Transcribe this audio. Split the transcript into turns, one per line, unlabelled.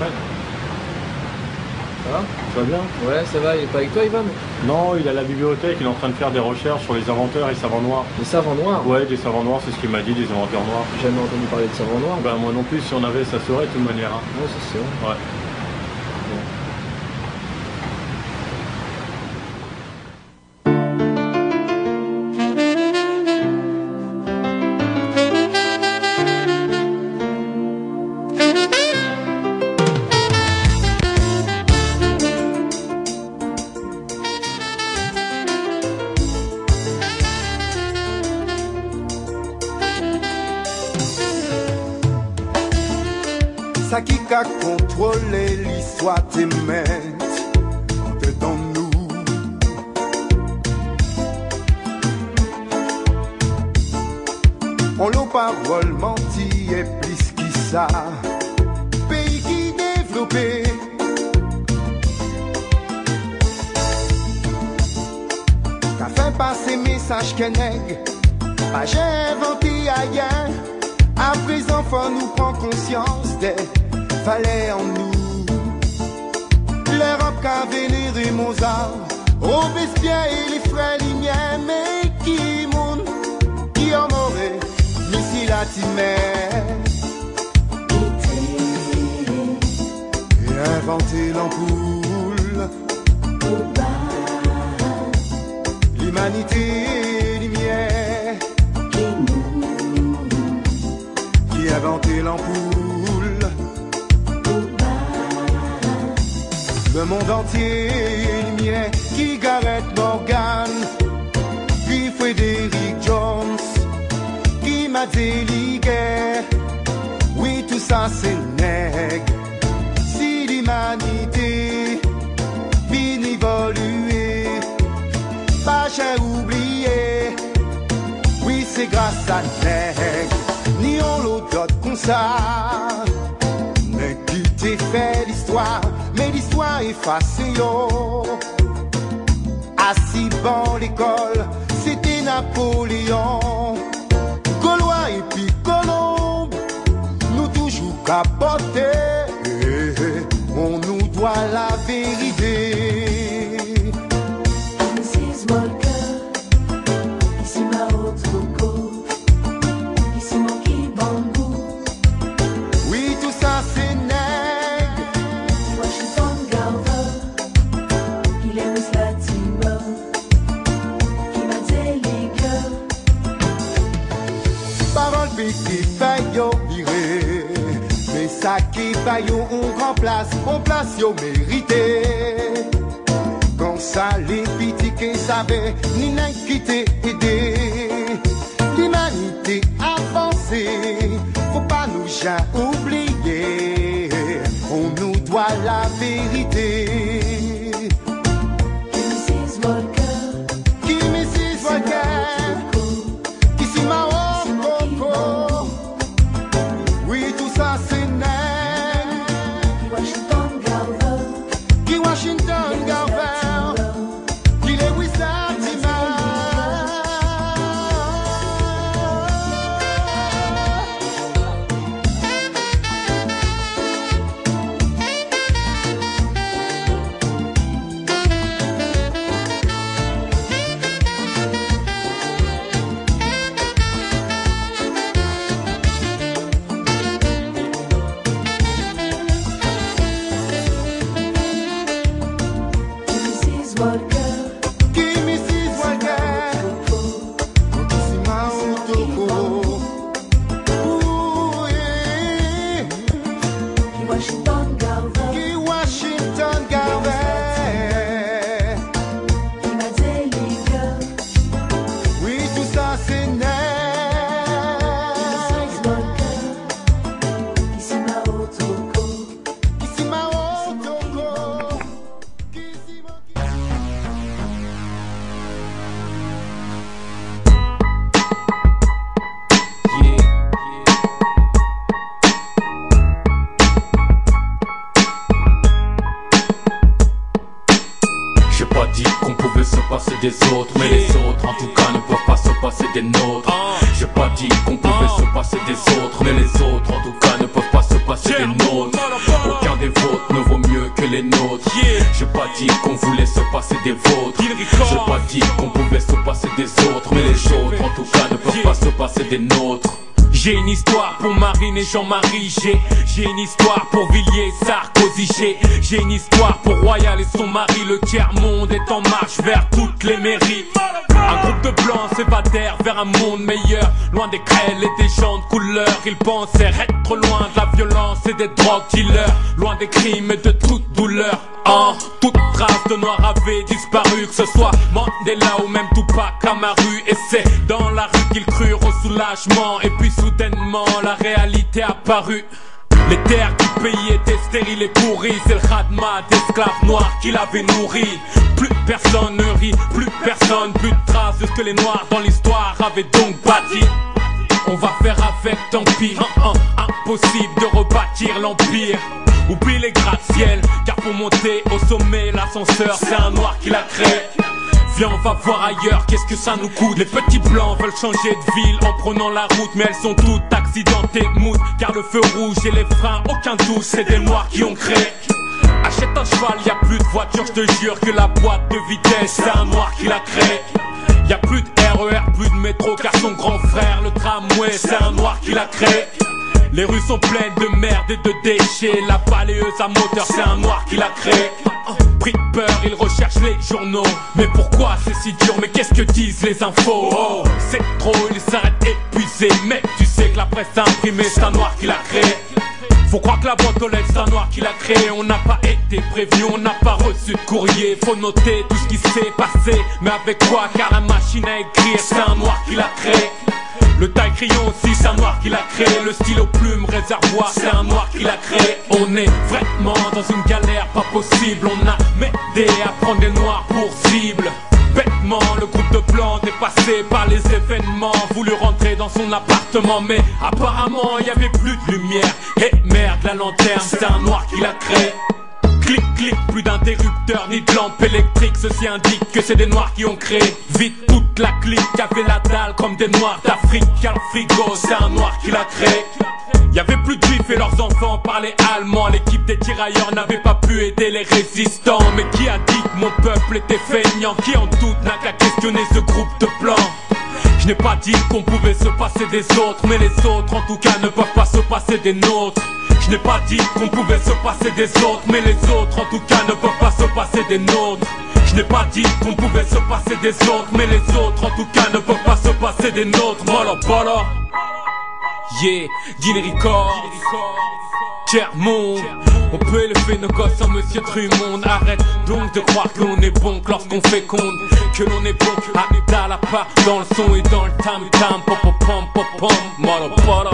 Fred.
Ça va?
Tu vas bien?
Ouais, ça va, il est pas avec toi, Ivan?
Non, il est à la bibliothèque, il est en train de faire des recherches sur les inventeurs et savants noirs.
Des savants noirs?
Ouais, des savants noirs, c'est ce qu'il m'a dit, des inventeurs noirs.
J'ai jamais entendu parler de savants noirs.
Bah moi non plus, si on avait, ça serait de toute manière. Hein.
Ouais, c'est sûr.
Ouais.
Ça qui a contrôlé l'histoire des maîtres dedans nous. On l'a parole menti et plus qui ça. Pays qui développé. Qu'a fait passer message qu'enègue. Pas j'ai inventé ailleurs. À présent, faut nous prendre conscience des valeurs en nous. L'Europe qu'a vénéré Mozart, Robespierre et les frères Lumière, mais qui monde qui en aurait mis si la timère et inventé l'ampoule. L'humanité lumière qui a inventé l'ampoule. Le monde entier lumière qui Gareth Morgan, qui Frédéric Jones, qui m'a délégué. Oui, tout ça c'est nègre. Si l'humanité vient évoluer, pas j'ai oublié. Oui, c'est grâce à nègre. Ni on l'autre comme ça. Mais qui t'a fait l'histoire, mais l'histoire effacée yo. Assis dans l'école, c'était Napoléon. Gaulois et puis Colombe, nous toujours capotés. On nous doit la vérité.
Mrs. Walker, ici ma autre go. Ici mon qui bambou.
Oui, tout ça c'est nègre.
Washington Garver, il est Miss Latimer, qui m'a délégué.
Parole petit faillot viré. Mais ça qui faillot on grand place, on place yo mérité. Quand ça les petits qui savaient, ni n'a quitté aider. L'humanité avancée, faut pas nous jamais oublier. On nous doit la vérité.
Mrs. Walker,
Qui Mrs. Walker, qui si ma coco. Oui, tout ça c'est nègre.
Washington Garver,
Qui Washington Garver, qui Lewis Latimer.
Mrs. Walker,
Qui Mrs. Walker, qui si ma coco. Ouh, yeah.
Washington Garver,
Qui Washington Garver.
qui m'a délégué.
Oui, tout ça c'est nègre.
Mrs. Walker, ici ma autre go.
Qui si ma coco. Qui si ma
J'ai pas dit qu'on pouvait se passer des autres, mais les autres en tout cas ne peuvent pas se passer des nôtres. J'ai pas dit qu'on pouvait se passer des autres, mais les autres en tout cas ne peuvent pas se passer des nôtres. Aucun des les nôtres. J'ai pas dit qu'on voulait se passer des vôtres. J'ai pas dit qu'on pouvait se passer des autres, mais les autres en tout cas ne peuvent pas se passer des nôtres. J'ai une histoire pour Marine et Jean-Marie. J'ai une histoire pour Villiers et Sarkozy. J'ai une histoire pour Royal et son mari. Le tiers-monde est en marche vers toutes les mairies. Un groupe de blancs s'évadèrent vers un monde meilleur, loin des grêles et des gens de couleur. Ils pensaient être loin de la violence et des drogues dealers, loin des crimes et de toute douleur. Toute trace de noir avait disparu, que ce soit Mandela ou même Tupac Amaru. Et c'est dans la rue qu'ils crurent au soulagement. Et puis soudainement la réalité apparut. Les terres du pays étaient stériles et pourries. C'est le khadma d'esclaves noirs qui l'avait nourri. Plus personne ne rit, plus personne, plus de traces de ce que les noirs dans l'histoire avaient donc bâti. On va faire avec, tant pis. Impossible de rebâtir l'empire. Oublie les gratte-ciel, car pour monter au sommet, l'ascenseur c'est un noir qui l'a créé. Viens, on va voir ailleurs, qu'est-ce que ça nous coûte. Les petits blancs veulent changer de ville en prenant la route, mais elles sont toutes accidentées, moutes, car le feu rouge et les freins, aucun doute, c'est des noirs qui ont créé. Achète un cheval, y a plus de voiture, je te jure que la boîte de vitesse, c'est un noir qui l'a créé. Y a plus de RER, plus de métro, car son grand frère, le tramway, c'est un noir qui l'a créé. Les rues sont pleines de merde et de déchets. La balayeuse à moteur, c'est un noir qui l'a créé. Pris de peur, il recherche les journaux. Mais pourquoi c'est si dur? Mais qu'est-ce que disent les infos? Oh, c'est trop, il s'arrête épuisé. Mais tu sais que la presse imprimée, c'est un noir qui l'a créé. Faut croire que la boîte aux lettres, c'est un noir qui l'a créé. On n'a pas été prévenu, on n'a pas reçu de courrier. Faut noter tout ce qui s'est passé. Mais avec quoi? Car la machine à écrire, c'est un noir qui l'a créé. Le taille-crayon aussi, c'est un noir qui l'a créé. Le stylo plume réservoir, c'est un noir qui l'a créé. On est vraiment dans une galère pas possible. On a m'aidé à prendre des noirs pour cible. Bêtement, le groupe de blancs dépassé par les événements, voulu rentrer dans son appartement, mais apparemment il y avait plus de lumière. Et merde, la lanterne, c'est un noir qui l'a créé. Clic, clic, plus d'interrupteurs ni de lampes électriques. Ceci indique que c'est des noirs qui ont créé. Vite toute la clique avait la dalle comme des noirs d'Afrique. Car le frigo, c'est un noir qui l'a créé. Y'avait plus de juifs et leurs enfants parlaient allemand. L'équipe des tirailleurs n'avait pas pu aider les résistants. Mais qui a dit que mon peuple était feignant? Qui en doute n'a qu'à questionner ce groupe de blancs? Je n'ai pas dit qu'on pouvait se passer des autres, mais les autres en tout cas ne peuvent pas se passer des nôtres. Je n'ai pas dit qu'on pouvait se passer des autres, mais les autres en tout cas ne peuvent pas se passer des nôtres. Je n'ai pas dit qu'on pouvait se passer des autres, mais les autres en tout cas ne peuvent pas se passer des nôtres. Voilà, voilà. Yeah, Guinée Record, tiers-monde. On peut élever nos gosses en Monsieur Drummond. Arrête donc de croire que l'on est bon, que lorsqu'on féconde, que l'on est bon. Arrête à la part dans le son et dans le tam-tam. Pom pom pom pom pom. Voilà, voilà.